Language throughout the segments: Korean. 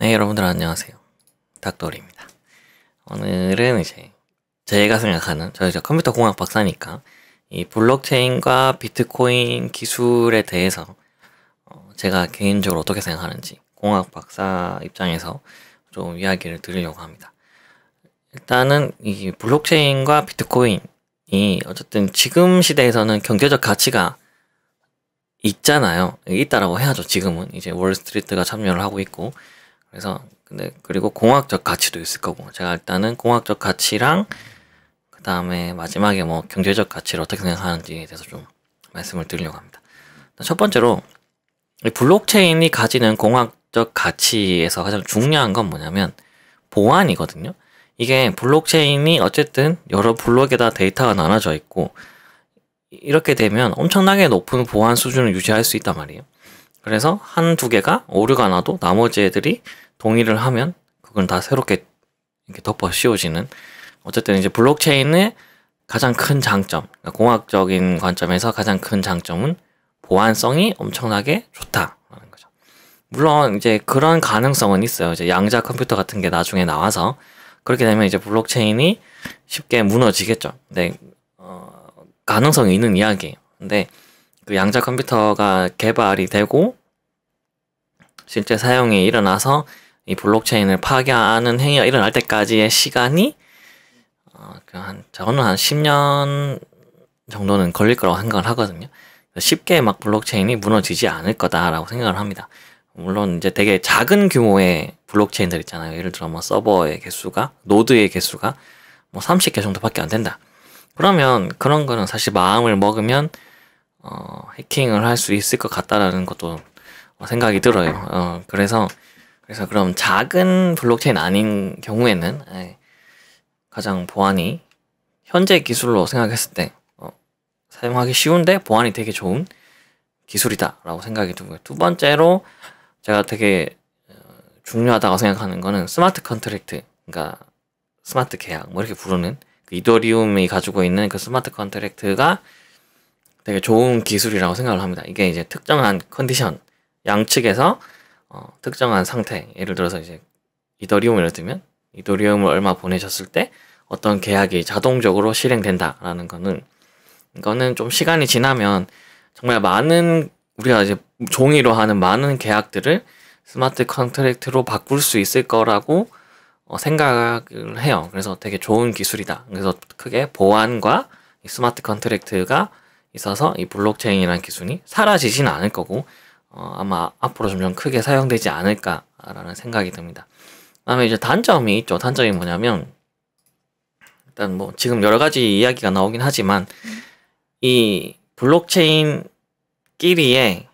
네, 여러분들 안녕하세요. 닥터리입니다. 오늘은 이제 제가 생각하는, 저 이제 컴퓨터 공학 박사니까 이 블록체인과 비트코인 기술에 대해서 제가 개인적으로 어떻게 생각하는지 공학 박사 입장에서 좀 이야기를 드리려고 합니다. 일단은 이 블록체인과 비트코인이 어쨌든 지금 시대에서는 경제적 가치가 있잖아요. 있다라고 해야죠. 지금은 이제 월스트리트가 참여를 하고 있고, 그래서 근데 그리고 공학적 가치도 있을 거고, 제가 일단은 공학적 가치랑 그 다음에 마지막에 뭐 경제적 가치를 어떻게 생각하는지에 대해서 좀 말씀을 드리려고 합니다. 첫 번째로 이 블록체인이 가지는 공학적 가치에서 가장 중요한 건 뭐냐면 보안이거든요. 이게 블록체인이 어쨌든 여러 블록에다 데이터가 나눠져 있고, 이렇게 되면 엄청나게 높은 보안 수준을 유지할 수 있단 말이에요. 그래서 한두 개가 오류가 나도 나머지 애들이 동의를 하면 그건 다 새롭게 이렇게 덮어 씌워지는, 어쨌든 이제 블록체인의 가장 큰 장점, 그러니까 공학적인 관점에서 가장 큰 장점은 보안성이 엄청나게 좋다라는 거죠. 물론 이제 그런 가능성은 있어요. 이제 양자 컴퓨터 같은 게 나중에 나와서 그렇게 되면 이제 블록체인이 쉽게 무너지겠죠. 근데 가능성이 있는 이야기예요. 근데 그 양자 컴퓨터가 개발이 되고 실제 사용이 일어나서 이 블록체인을 파괴하는 행위가 일어날 때까지의 시간이 저는 한 10년 정도는 걸릴 거라고 생각을 하거든요. 쉽게 막 블록체인이 무너지지 않을 거다라고 생각을 합니다. 물론 이제 되게 작은 규모의 블록체인들 있잖아요. 예를 들어 뭐 서버의 개수가, 노드의 개수가 뭐 30개 정도밖에 안 된다. 그러면 그런 거는 사실 마음을 먹으면 해킹을 할 수 있을 것 같다라는 것도 생각이 들어요. 그래서 그럼 작은 블록체인 아닌 경우에는 가장 보안이 현재 기술로 생각했을 때 사용하기 쉬운데 보안이 되게 좋은 기술이다라고 생각이 들고요. 두 번째로 제가 되게 중요하다고 생각하는 거는 스마트 컨트랙트, 그러니까 스마트 계약 뭐 이렇게 부르는 그 이더리움이 가지고 있는 그 스마트 컨트랙트가 되게 좋은 기술이라고 생각을 합니다. 이게 이제 특정한 컨디션, 양측에서 특정한 상태, 예를 들어서 이제 이더리움을 들면 이더리움을 얼마 보내셨을 때 어떤 계약이 자동적으로 실행된다라는 거는, 이거는 좀 시간이 지나면 정말 많은, 우리가 이제 종이로 하는 많은 계약들을 스마트 컨트랙트로 바꿀 수 있을 거라고 생각을 해요. 그래서 되게 좋은 기술이다. 그래서 크게 보안과 이 스마트 컨트랙트가 있어서 이 블록체인이라는 기술이 사라지지는 않을 거고, 아마 앞으로 점점 크게 사용되지 않을까라는 생각이 듭니다. 그다음에 이제 단점이 있죠. 단점이 뭐냐면, 일단 뭐 지금 여러 가지 이야기가 나오긴 하지만 이 블록체인끼리의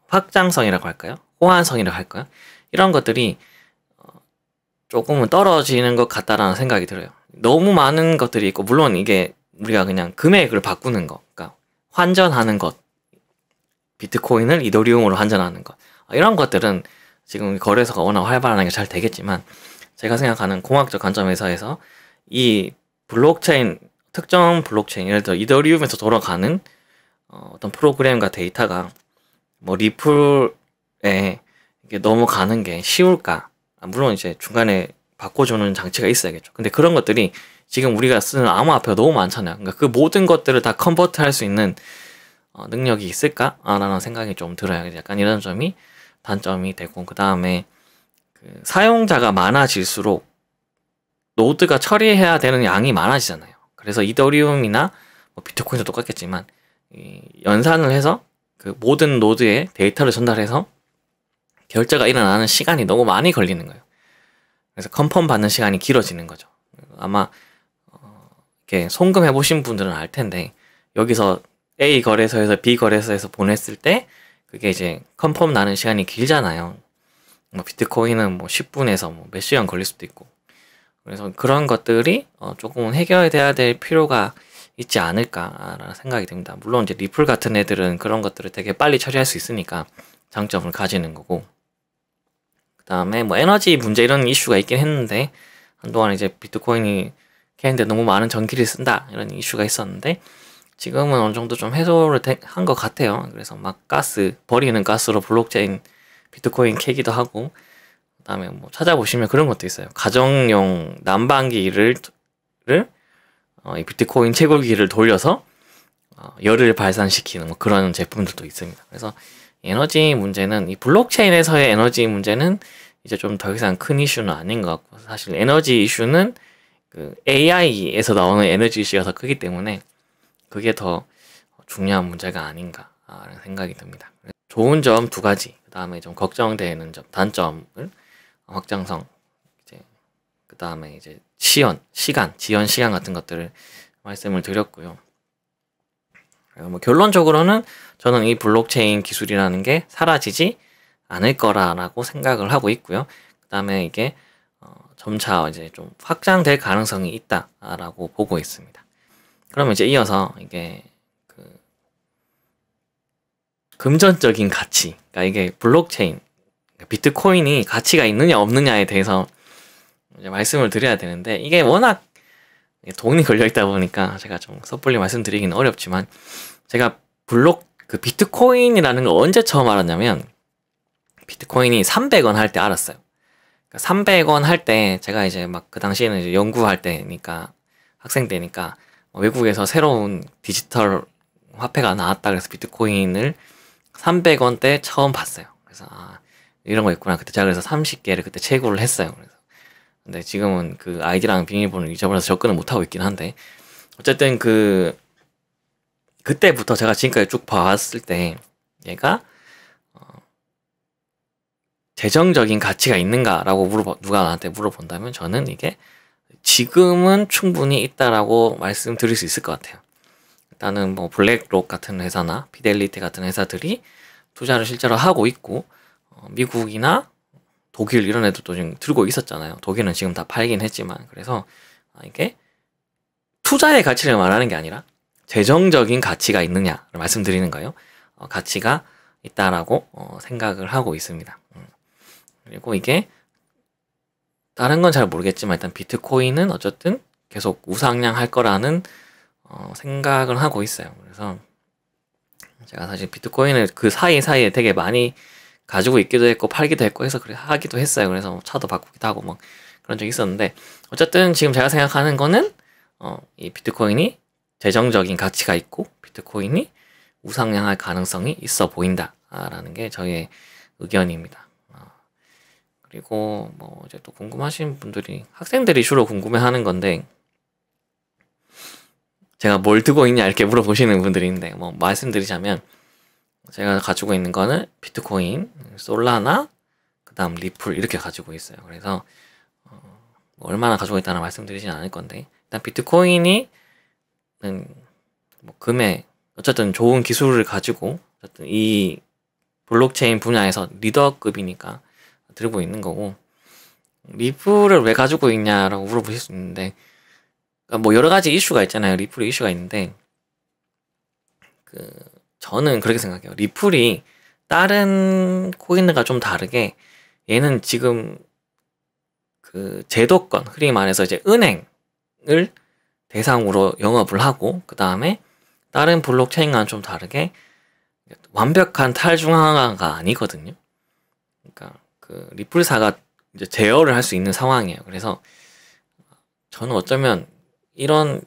확장성이라고 할까요? 호환성이라고 할까요? 이런 것들이 조금은 떨어지는 것 같다라는 생각이 들어요. 너무 많은 것들이 있고, 물론 이게 우리가 그냥 금액을 바꾸는 것, 그러니까 환전하는 것, 비트코인을 이더리움으로 환전하는 것, 이런 것들은 지금 거래소가 워낙 활발하게 잘 되겠지만, 제가 생각하는 공학적 관점에서 해서 이 블록체인, 특정 블록체인, 예를 들어 이더리움에서 돌아가는 어떤 프로그램과 데이터가 뭐 리플에 이게 넘어가는 게 쉬울까? 물론 이제 중간에 바꿔주는 장치가 있어야겠죠. 근데 그런 것들이 지금 우리가 쓰는 암호화폐가 너무 많잖아요. 그러니까 그 모든 것들을 다 컨버트 할 수 있는 능력이 있을까? 라는 생각이 좀 들어요. 약간 이런 점이 단점이 되고, 그 다음에 그 사용자가 많아질수록 노드가 처리해야 되는 양이 많아지잖아요. 그래서 이더리움이나 뭐 비트코인도 똑같겠지만 연산을 해서 그 모든 노드에 데이터를 전달해서 결제가 일어나는 시간이 너무 많이 걸리는 거예요. 그래서 컨펌 받는 시간이 길어지는 거죠. 아마 이렇게 송금해 보신 분들은 알 텐데, 여기서 A 거래소에서 B 거래소에서 보냈을 때 그게 이제 컨펌 나는 시간이 길잖아요. 뭐 비트코인은 뭐 10분에서 뭐 몇 시간 걸릴 수도 있고. 그래서 그런 것들이 조금은 해결돼야 될 필요가 있지 않을까라는 생각이 듭니다. 물론 이제 리플 같은 애들은 그런 것들을 되게 빨리 처리할 수 있으니까 장점을 가지는 거고, 그 다음에 뭐 에너지 문제 이런 이슈가 있긴 했는데, 한동안 이제 비트코인이 캐는데 너무 많은 전기를 쓴다 이런 이슈가 있었는데, 지금은 어느 정도 좀 해소를 한 것 같아요. 그래서 막 버리는 가스로 블록체인 비트코인 캐기도 하고, 그다음에 뭐 찾아보시면 그런 것도 있어요. 가정용 난방기를 이 비트코인 채굴기를 돌려서 열을 발산시키는 뭐 그런 제품들도 있습니다. 그래서 에너지 문제는 이 블록체인에서의 에너지 문제는 이제 좀 더 이상 큰 이슈는 아닌 것 같고, 사실 에너지 이슈는 그 AI에서 나오는 에너지 이슈가 더 크기 때문에 그게 더 중요한 문제가 아닌가라는 생각이 듭니다. 좋은 점 두 가지, 그 다음에 좀 걱정되는 점, 단점을 확장성, 이제 그 다음에 이제 지연 시간 같은 것들을 말씀을 드렸고요. 뭐 결론적으로는 저는 이 블록체인 기술이라는 게 사라지지 않을 거라고 생각을 하고 있고요. 그 다음에 이게 점차 이제 좀 확장될 가능성이 있다라고 보고 있습니다. 그러면 이제 이어서 이게 그 금전적인 가치, 그러니까 이게 블록체인, 비트코인이 가치가 있느냐 없느냐에 대해서 이제 말씀을 드려야 되는데, 이게 워낙 돈이 걸려 있다 보니까 제가 좀 섣불리 말씀드리기는 어렵지만, 제가 비트코인이라는 걸 언제 처음 알았냐면 비트코인이 300원 할 때 알았어요. 그러니까 300원 할 때 제가 이제 막 그 당시에는 이제 연구할 때니까, 학생 때니까 외국에서 새로운 디지털 화폐가 나왔다 그래서 비트코인을 300원대 처음 봤어요. 그래서 이런 거 있구나. 그때 제가 그래서 30개를 그때 채굴을 했어요. 그래서 근데 지금은 그 아이디랑 비밀번호를 잊어버려서 접근을 못하고 있긴 한데, 어쨌든 그때부터 제가 지금까지 쭉 봐왔을 때 얘가 재정적인 가치가 있는가라고 누가 나한테 물어본다면 저는 이게 지금은 충분히 있다라고 말씀드릴 수 있을 것 같아요. 일단은 뭐 블랙록 같은 회사나 피델리티 같은 회사들이 투자를 실제로 하고 있고, 미국이나 독일 이런 애들도 지금 들고 있었잖아요. 독일은 지금 다 팔긴 했지만, 그래서 이게 투자의 가치를 말하는 게 아니라 재정적인 가치가 있느냐를 말씀드리는 거예요. 가치가 있다라고 생각을 하고 있습니다. 그리고 이게 다른 건 잘 모르겠지만 일단 비트코인은 어쨌든 계속 우상향할 거라는 생각을 하고 있어요. 그래서 제가 사실 비트코인을 그 사이사이에 되게 많이 가지고 있기도 했고 팔기도 했고 해서 그래 하기도 했어요. 그래서 뭐 차도 바꾸기도 하고 뭐 그런 적이 있었는데, 어쨌든 지금 제가 생각하는 거는 이 비트코인이 재정적인 가치가 있고 비트코인이 우상향할 가능성이 있어 보인다라는 게 저의 의견입니다. 그리고 뭐 이제 또 궁금하신 분들이, 학생들이 주로 궁금해하는 건데, 제가 뭘 들고 있냐 이렇게 물어보시는 분들이 있는데, 뭐 말씀드리자면 제가 가지고 있는 거는 비트코인, 솔라나, 그 다음 리플 이렇게 가지고 있어요. 그래서 뭐 얼마나 가지고 있다는 말씀드리진 않을 건데, 일단 비트코인이 뭐 어쨌든 좋은 기술을 가지고 어쨌든 이 블록체인 분야에서 리더급이니까 들고 있는 거고, 리플을 왜 가지고 있냐라고 물어보실 수 있는데, 그러니까 뭐 여러 가지 이슈가 있잖아요. 리플의 이슈가 있는데, 저는 그렇게 생각해요. 리플이 다른 코인들과 좀 다르게 얘는 지금 그 제도권, 흔히 말해서 이제 은행을 대상으로 영업을 하고, 그 다음에 다른 블록체인과는 좀 다르게 완벽한 탈중앙화가 아니거든요. 그러니까 그 리플사가 이제 제어를 할 수 있는 상황이에요. 그래서 저는 어쩌면 이런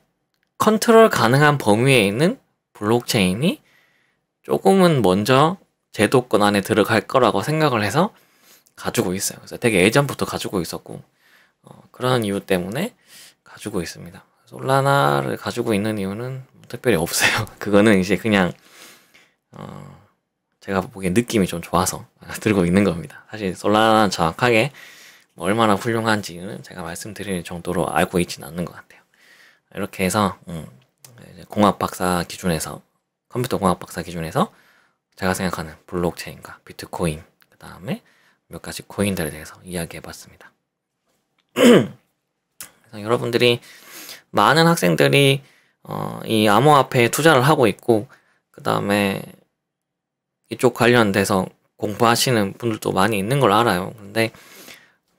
컨트롤 가능한 범위에 있는 블록체인이 조금은 먼저 제도권 안에 들어갈 거라고 생각을 해서 가지고 있어요. 그래서 되게 예전부터 가지고 있었고, 그런 이유 때문에 가지고 있습니다. 솔라나를 가지고 있는 이유는 특별히 없어요. 그거는 이제 그냥 제가 보기엔 느낌이 좀 좋아서 들고 있는 겁니다. 사실 솔라나는 정확하게 뭐 얼마나 훌륭한지는 제가 말씀드릴 정도로 알고 있지는 않는 것 같아요. 이렇게 해서 공학 박사 기준에서, 컴퓨터 공학 박사 기준에서 제가 생각하는 블록체인과 비트코인, 그 다음에 몇 가지 코인들에 대해서 이야기해 봤습니다. 그래서 여러분들이, 많은 학생들이 이 암호화폐에 투자를 하고 있고, 그 다음에 이쪽 관련돼서 공부하시는 분들도 많이 있는 걸 알아요. 근데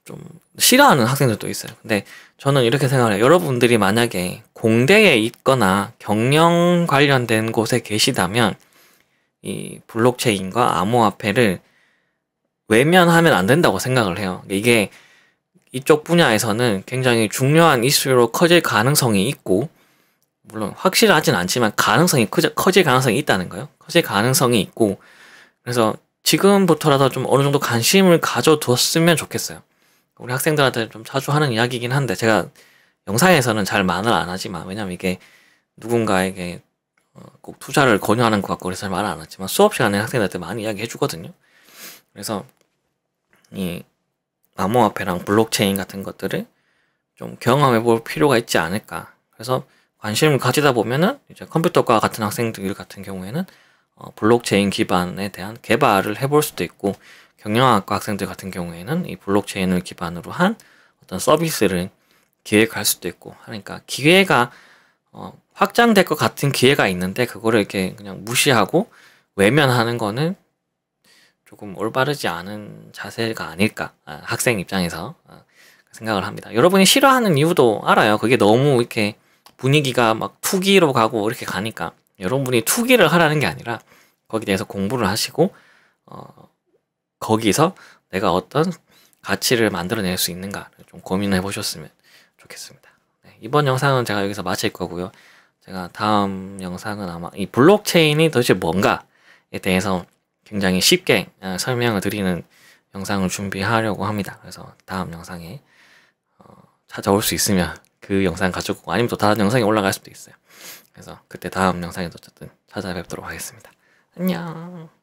좀 싫어하는 학생들도 있어요. 근데 저는 이렇게 생각해요. 여러분들이 만약에 공대에 있거나 경영 관련된 곳에 계시다면 이 블록체인과 암호화폐를 외면하면 안 된다고 생각을 해요. 이게 이쪽 분야에서는 굉장히 중요한 이슈로 커질 가능성이 있고, 물론 확실하진 않지만 커질 가능성이 있다는 거예요. 커질 가능성이 있고, 그래서 지금부터라도 좀 어느 정도 관심을 가져뒀으면 좋겠어요. 우리 학생들한테 좀 자주 하는 이야기이긴 한데, 제가 영상에서는 잘 말을 안 하지만, 왜냐면 이게 누군가에게 꼭 투자를 권유하는 것 같고 그래서 잘 말을 안 하지만, 수업 시간에 학생들한테 많이 이야기 해주거든요. 그래서 이 암호화폐랑 블록체인 같은 것들을 좀 경험해 볼 필요가 있지 않을까. 그래서 관심을 가지다 보면은 이제 컴퓨터과 같은 학생들 같은 경우에는 블록체인 기반에 대한 개발을 해볼 수도 있고, 경영학과 학생들 같은 경우에는 이 블록체인을 기반으로 한 어떤 서비스를 기획할 수도 있고 하니까, 기회가 확장될 것 같은 기회가 있는데 그거를 이렇게 그냥 무시하고 외면하는 거는 조금 올바르지 않은 자세가 아닐까, 학생 입장에서 생각을 합니다. 여러분이 싫어하는 이유도 알아요. 그게 너무 이렇게 분위기가 막 투기로 가고 이렇게 가니까, 여러분이 투기를 하라는 게 아니라 거기에 대해서 공부를 하시고 거기서 내가 어떤 가치를 만들어낼 수 있는가 좀 고민을 해보셨으면 좋겠습니다. 네, 이번 영상은 제가 여기서 마칠 거고요. 제가 다음 영상은 아마 이 블록체인이 도대체 뭔가에 대해서 굉장히 쉽게 설명을 드리는 영상을 준비하려고 합니다. 그래서 다음 영상에 찾아올 수 있으면 그 영상 가지고, 아니면 또 다른 영상이 올라갈 수도 있어요. 그래서 그때 다음 영상에도 어쨌든 찾아뵙도록 하겠습니다. 안녕.